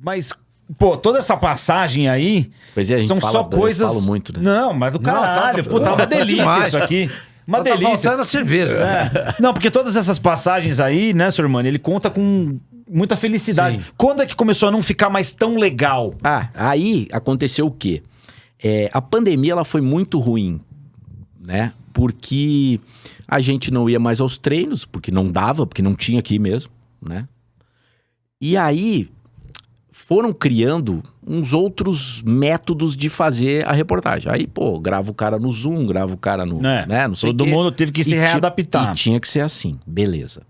Mas, pô, toda essa passagem aí Pois é, a gente são fala, só coisas... eu falo muito, né? Não, mas do caralho. Pô, tá uma delícia demais. isso aqui. Uma Tá delícia. faltando a cerveja. Não, porque todas essas passagens aí, né, senhor Mano, ele conta com muita felicidade. Sim. Quando é que começou a não ficar mais tão legal? Aí aconteceu o quê? A pandemia ela foi muito ruim, né? Porque a gente não ia mais aos treinos, porque não dava, porque não tinha aqui mesmo, né? E aí foram criando uns outros métodos de fazer a reportagem. Aí, pô, grava o cara no Zoom, grava o cara no... né? Não sei Todo o quê. mundo teve que se readaptar. E tinha que ser assim, beleza.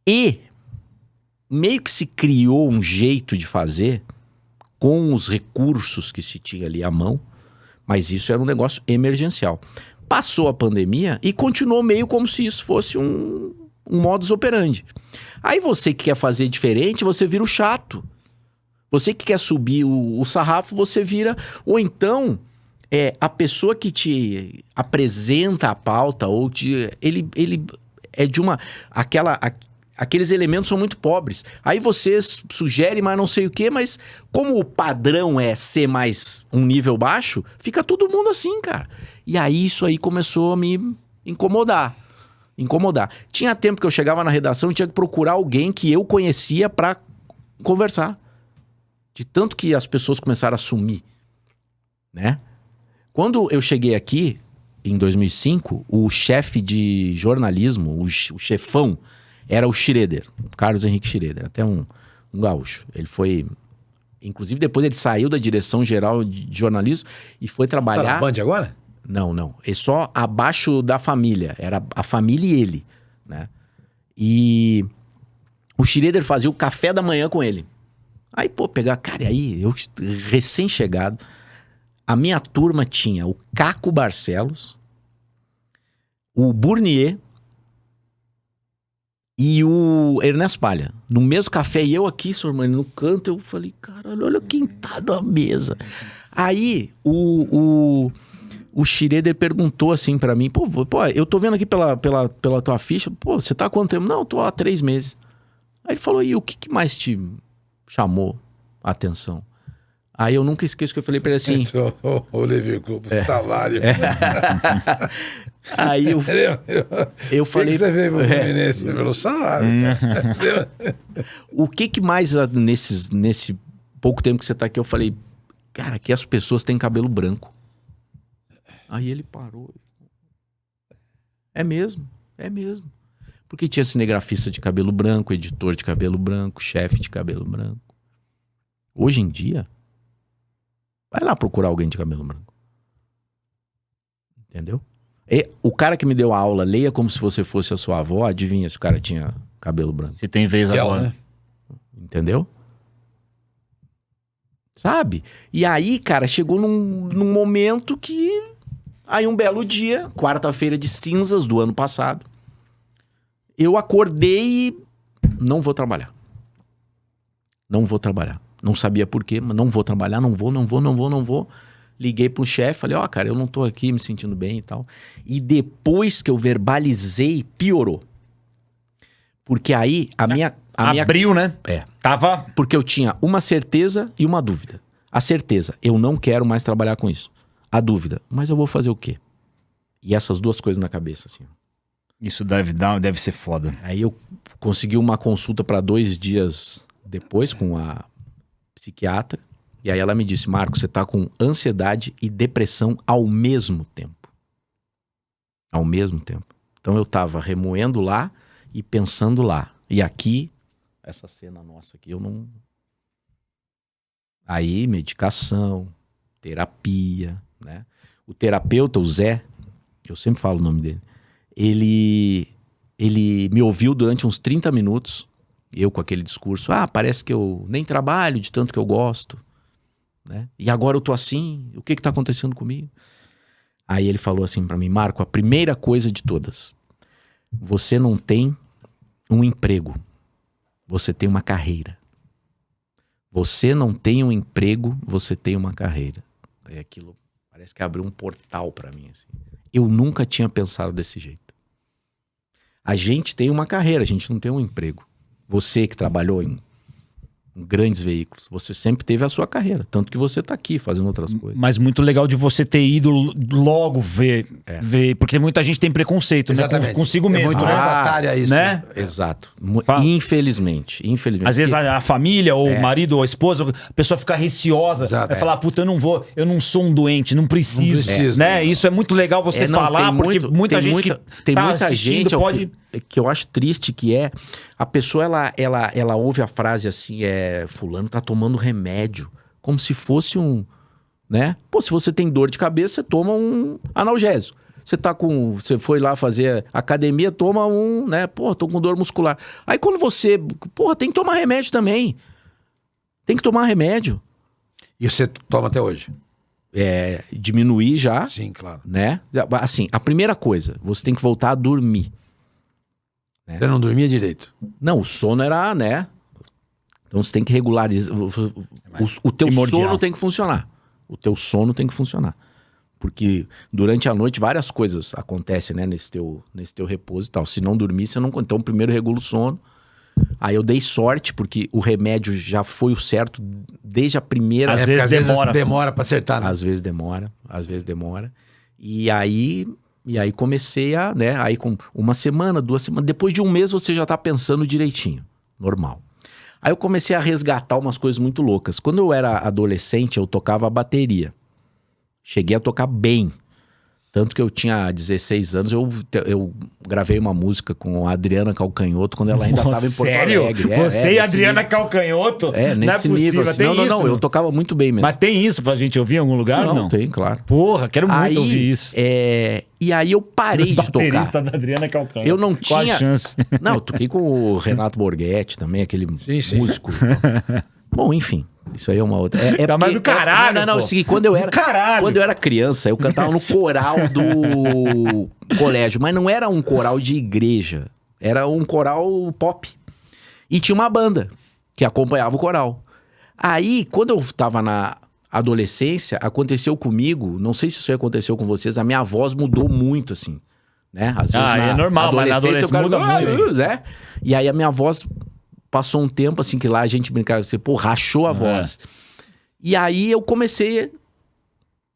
E meio que se criou um jeito de fazer com os recursos que se tinha ali à mão, mas isso era um negócio emergencial. Passou a pandemia e continuou meio como se isso fosse um modus operandi. Aí você que quer fazer diferente, você vira o chato. Você que quer subir o sarrafo, você vira... Ou então, a pessoa que te apresenta a pauta, ou ele é de uma... Aqueles elementos são muito pobres. Aí você sugere, mas não sei o quê, mas como o padrão é ser mais um nível baixo, fica todo mundo assim, cara. E aí isso aí começou a me incomodar. Tinha tempo que eu chegava na redação e tinha que procurar alguém que eu conhecia pra conversar. De tanto que as pessoas começaram a sumir, né? Quando eu cheguei aqui, em 2005, o chefe de jornalismo, o chefão, era o Schroeder, o Carlos Henrique Schroeder, até um gaúcho. Ele foi... Inclusive, depois ele saiu da direção geral de jornalismo e foi trabalhar... Tá na Band agora? Não. É só abaixo da família. Era a família e ele, né? E o Schroeder fazia o café da manhã com ele. Aí, pô, cara, aí, eu recém-chegado, a minha turma tinha o Caco Barcelos, o Burnier e o Ernesto Palha. No mesmo café, e eu aqui, senhor Mano, no canto, eu falei, caralho, olha quem tá na mesa. Aí, o Schroeder perguntou assim pra mim, pô, eu tô vendo aqui pela tua ficha, pô, você tá há quanto tempo? Não, eu tô há 3 meses. Aí ele falou, e o que mais te chamou a atenção? Aí eu nunca esqueço que eu falei pra ele assim... O Levi Clube, salário. Aí eu falei... que você veio pro Fluminense pelo salário. O que mais nesse pouco tempo que você tá aqui, eu falei, cara, aqui as pessoas têm cabelo branco. Aí ele parou. É mesmo. Porque tinha cinegrafista de cabelo branco, editor de cabelo branco, chefe de cabelo branco. Hoje em dia, vai lá procurar alguém de cabelo branco. Entendeu? E o cara que me deu a aula, leia como se você fosse a sua avó, adivinha se o cara tinha cabelo branco. Se tem vez agora. Né? Entendeu? Sabe? E aí, cara, chegou num momento que... Aí um belo dia, quarta-feira de cinzas do ano passado, eu acordei e não vou trabalhar. Não sabia por quê, mas não vou trabalhar, não vou. Liguei pro chefe, falei, cara, eu não tô aqui me sentindo bem e tal. E depois que eu verbalizei, piorou. Porque aí a minha... Abriu, né? Tava... Porque eu tinha uma certeza e uma dúvida. A certeza, eu não quero mais trabalhar com isso. A dúvida, mas eu vou fazer o quê? E essas duas coisas na cabeça, assim. Isso deve ser foda. Aí eu consegui uma consulta para 2 dias depois com a psiquiatra. E aí ela me disse, Marco, você tá com ansiedade e depressão ao mesmo tempo. Ao mesmo tempo. Então eu tava remoendo lá e pensando lá. E aqui, essa cena nossa aqui, eu não... Aí, medicação, terapia, né? O terapeuta, o Zé, eu sempre falo o nome dele, ele me ouviu durante uns 30 minutos, eu com aquele discurso, parece que eu nem trabalho de tanto que eu gosto, né? E agora eu tô assim, o que tá acontecendo comigo? Aí ele falou assim pra mim, Marco, a primeira coisa de todas, você não tem um emprego, você tem uma carreira. Você não tem um emprego, você tem uma carreira. Aí aquilo parece que abriu um portal pra mim, assim. Eu nunca tinha pensado desse jeito. A gente tem uma carreira, a gente não tem um emprego. Você que trabalhou em grandes veículos. Você sempre teve a sua carreira, tanto que você tá aqui fazendo outras coisas. Mas muito legal de você ter ido logo ver, porque muita gente tem preconceito, né? Exatamente. Consigo É mesmo, muito né? refratário a isso. Né? Exato. Fala. Infelizmente. Às vezes a família, ou o marido, ou a esposa, a pessoa fica receosa, Exato. vai falar, puta, eu não sou um doente, não preciso. Não preciso. Né? Isso é muito legal você Não, falar, tem porque muito- muita tem gente muita- que tem tá muita assistindo gente pode... que eu acho triste, que é a pessoa, ela ouve a frase assim, fulano tá tomando remédio, como se fosse um, né? Pô, se você tem dor de cabeça, você toma um analgésico. Você foi lá fazer academia, toma um, né? Pô, tô com dor muscular. Aí quando você, porra, tem que tomar remédio também. Tem que tomar remédio. E você toma até hoje? Diminuir já, Sim, claro. né? Assim, a primeira coisa, você tem que voltar a dormir. Você não dormia direito. Não, o sono era, né? Então você tem que regularizar. O teu primordial. sono tem que funcionar. O teu sono tem que funcionar. Porque durante a noite várias coisas acontecem, né? Nesse teu repouso e tal. Se não dormir, você não... Então primeiro regula o sono. Aí eu dei sorte, porque o remédio já foi o certo desde a primeira... Às vezes demora. Demora pra acertar, né? Às vezes demora. E aí comecei a, né? Aí com uma semana, 2 semanas, depois de um mês você já tá pensando direitinho. Normal. Aí eu comecei a resgatar umas coisas muito loucas. Quando eu era adolescente, eu tocava bateria. Cheguei a tocar bem. Tanto que eu tinha 16 anos, eu gravei uma música com a Adriana Calcanhoto quando ela ainda estava em Porto Sério? Alegre. Você e a Adriana nível. Calcanhoto? Nesse Não é possível. nível. Assim. Tem isso? Não, eu tocava muito bem mesmo. Mas tem isso pra gente ouvir em algum lugar? Não. Tem, claro. Porra, quero muito Aí, ouvir isso. E aí eu parei de tocar. Baterista da Adriana Calcanhoto. Eu não Qual a tinha... chance? Não, eu toquei com o Renato Borghetti também, aquele Sim. músico. Bom, enfim, isso aí é uma outra. Tá mais do caralho, Não, pô. é o seguinte, quando eu era criança, eu cantava no coral do colégio, mas não era um coral de igreja, era um coral pop. E tinha uma banda que acompanhava o coral. Aí, quando eu tava na adolescência, aconteceu comigo, não sei se isso aconteceu com vocês, a minha voz mudou muito, assim, né? Às vezes é normal, mas na adolescência o cara muda muito. né? E aí a minha voz passou um tempo, assim, que lá a gente brincava, assim, pô, rachou a voz. E aí eu comecei,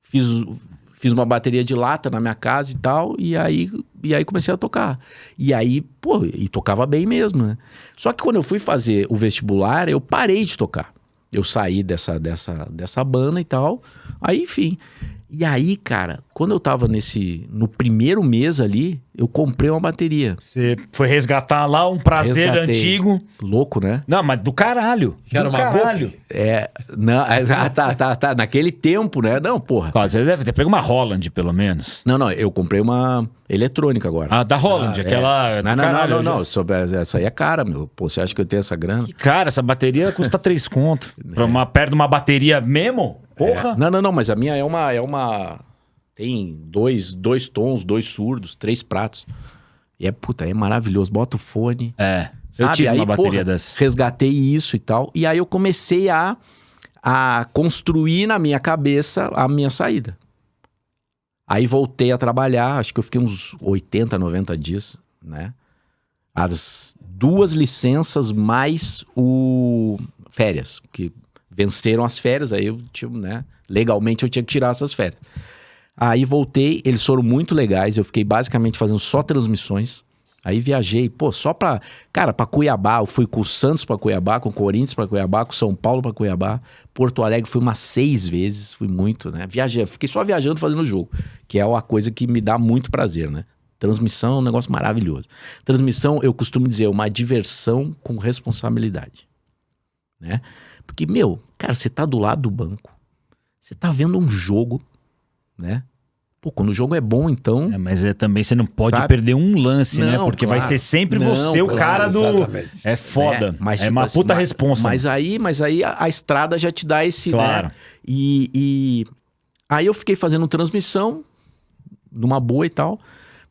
fiz uma bateria de lata na minha casa e tal, e aí comecei a tocar. E aí, pô, e tocava bem mesmo, né? Só que quando eu fui fazer o vestibular, eu parei de tocar. Eu saí dessa banda e tal. Aí, enfim. E aí, cara, quando eu tava no primeiro mês ali, eu comprei uma bateria. Você foi resgatar lá um prazer Resgatei. antigo. Louco, né? Não, mas do caralho. Que era do uma caralho. Não, tá. Naquele tempo, né? Não, porra. Claro, você deve ter pego uma Holland, pelo menos. Não, eu comprei uma eletrônica agora. Ah, da Holland, aquela... do caralho, Não. Essa aí é cara, meu. Pô, você acha que eu tenho essa grana? Cara, essa bateria custa 3 conto. Pra perto de uma bateria mesmo? Porra. Não, mas a minha é uma... Tem dois tons, 2 surdos, 3 pratos. E é maravilhoso. Bota o fone. Eu tive Aí, uma bateria porra, dessa. Resgatei isso e tal. E aí eu comecei a construir na minha cabeça a minha saída. Aí voltei a trabalhar, acho que eu fiquei uns 80, 90 dias, né? As 2 licenças mais férias, que venceram as férias, aí eu tinha, né? Legalmente eu tinha que tirar essas férias. Aí voltei, eles foram muito legais, eu fiquei basicamente fazendo só transmissões. Aí viajei, pô, só pra Cuiabá, eu fui com o Santos pra Cuiabá, com o Corinthians pra Cuiabá, com o São Paulo pra Cuiabá, Porto Alegre fui umas 6 vezes, fui muito, né? Viajei, fiquei só viajando fazendo o jogo, que é uma coisa que me dá muito prazer, né? Transmissão é um negócio maravilhoso. Transmissão, eu costumo dizer, é uma diversão com responsabilidade, né? Porque, cara, você tá do lado do banco, você tá vendo um jogo, né? Pô, quando o jogo é bom, então... Mas também você não pode Sabe? perder um lance, né? Não, Porque vai claro. ser sempre Não, você o claro, cara do... exatamente. É foda. Mas, é tipo uma assim, puta responsa. Mas aí a estrada já te dá esse... Claro. Né? E aí eu fiquei fazendo transmissão, numa boa e tal,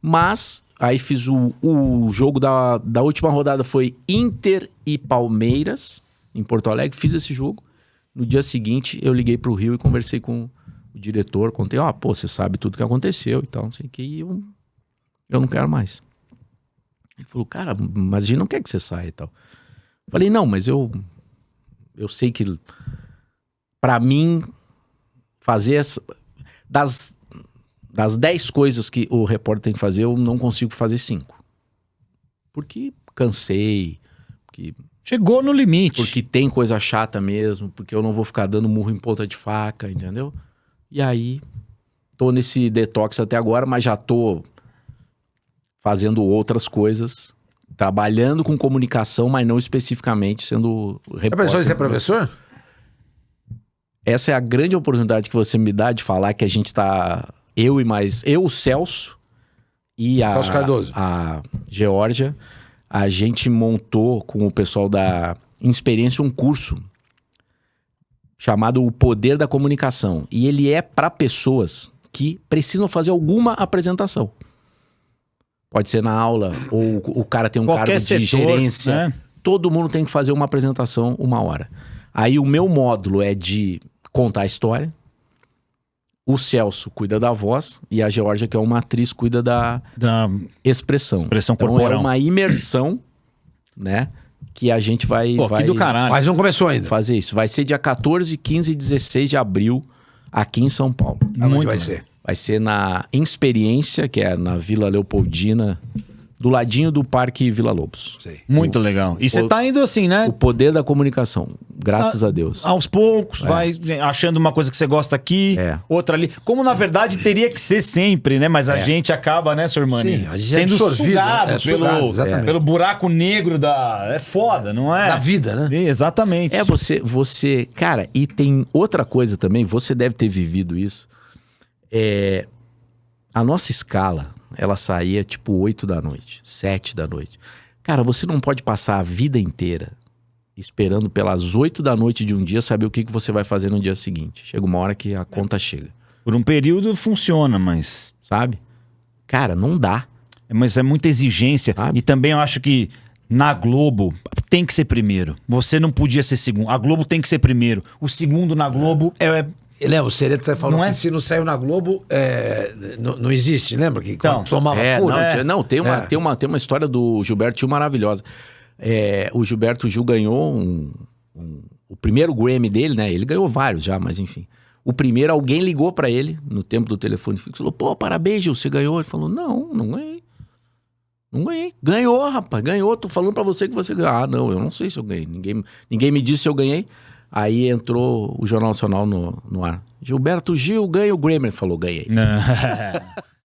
mas aí fiz o jogo da última rodada foi Inter e Palmeiras, em Porto Alegre, fiz esse jogo. No dia seguinte, eu liguei pro Rio e conversei com o diretor, contei, pô, você sabe tudo que aconteceu e tal, não sei o que, e eu não quero mais. Ele falou, cara, mas a gente não quer que você saia e tal. Falei, não, mas eu Eu sei que, pra mim, fazer essa... Das 10 coisas que o repórter tem que fazer, eu não consigo fazer 5. Porque cansei, Chegou no limite. porque tem coisa chata mesmo, porque eu não vou ficar dando murro em ponta de faca, entendeu? E aí, tô nesse detox até agora, mas já tô fazendo outras coisas, trabalhando com comunicação, mas não especificamente sendo repórter. A pessoa, você é professor? Essa é a grande oportunidade que você me dá de falar que a gente tá... Eu, o Celso e Celso Cardoso. a Geórgia, a gente montou com o pessoal da Inexperiência um curso chamado O Poder da Comunicação. E ele é para pessoas que precisam fazer alguma apresentação. Pode ser na aula, ou o cara tem um Qualquer cargo de setor, gerência. né? Todo mundo tem que fazer uma apresentação 1 hora. Aí o meu módulo é de contar a história. O Celso cuida da voz e a Geórgia, que é uma atriz, cuida da Da expressão. expressão Então corporal. é uma imersão, né? Que a gente vai que do caralho. Mas não começou ainda. fazer isso. Vai ser dia 14, 15 e 16 de abril aqui em São Paulo. Aonde Muito vai legal. ser? Vai ser na Inexperiência, que é na Vila Leopoldina, do ladinho do Parque Vila Lobos. Sei. Muito legal. E você tá indo assim, né? O poder da comunicação, graças a Deus. Aos poucos, vai achando uma coisa que você gosta aqui, É. outra ali. Como na verdade teria que ser sempre, né? Mas a gente acaba, né, Sormani? Sim, a gente é sendo absorvido, sugado, né? É sugado, exatamente. pelo buraco negro da... É foda, não é? Da vida, né? Exatamente. É, você... Cara, e tem outra coisa também, você deve ter vivido isso. A nossa escala, ela saía tipo 8 da noite, 7 da noite. Cara, você não pode passar a vida inteira esperando pelas 8 da noite de um dia saber o que você vai fazer no dia seguinte. Chega uma hora que a conta chega, Por um período funciona, mas... sabe? Cara, não dá. Mas é muita exigência. Sabe? E também eu acho que na Globo tem que ser primeiro. Você não podia ser segundo. A Globo tem que ser primeiro. O segundo na Globo Lembra, o Sereta falou Não é? que se não saiu na Globo, não existe, lembra? Que Então, quando tomava fúria. Tem uma história do Gilberto Gil maravilhosa. O Gilberto Gil ganhou o primeiro Grammy dele, né? Ele ganhou vários já, mas enfim. O primeiro, alguém ligou pra ele no tempo do telefone fixo, falou: pô, parabéns, Gil, você ganhou? Ele falou: não ganhei. Não ganhei. Ganhou, rapaz, ganhou. Tô falando pra você que você ganhou. Ah, não, eu não sei se eu ganhei. Ninguém me disse se eu ganhei. Aí entrou o Jornal Nacional no ar. Gilberto Gil ganha o Grammy. Ele falou: ganhei.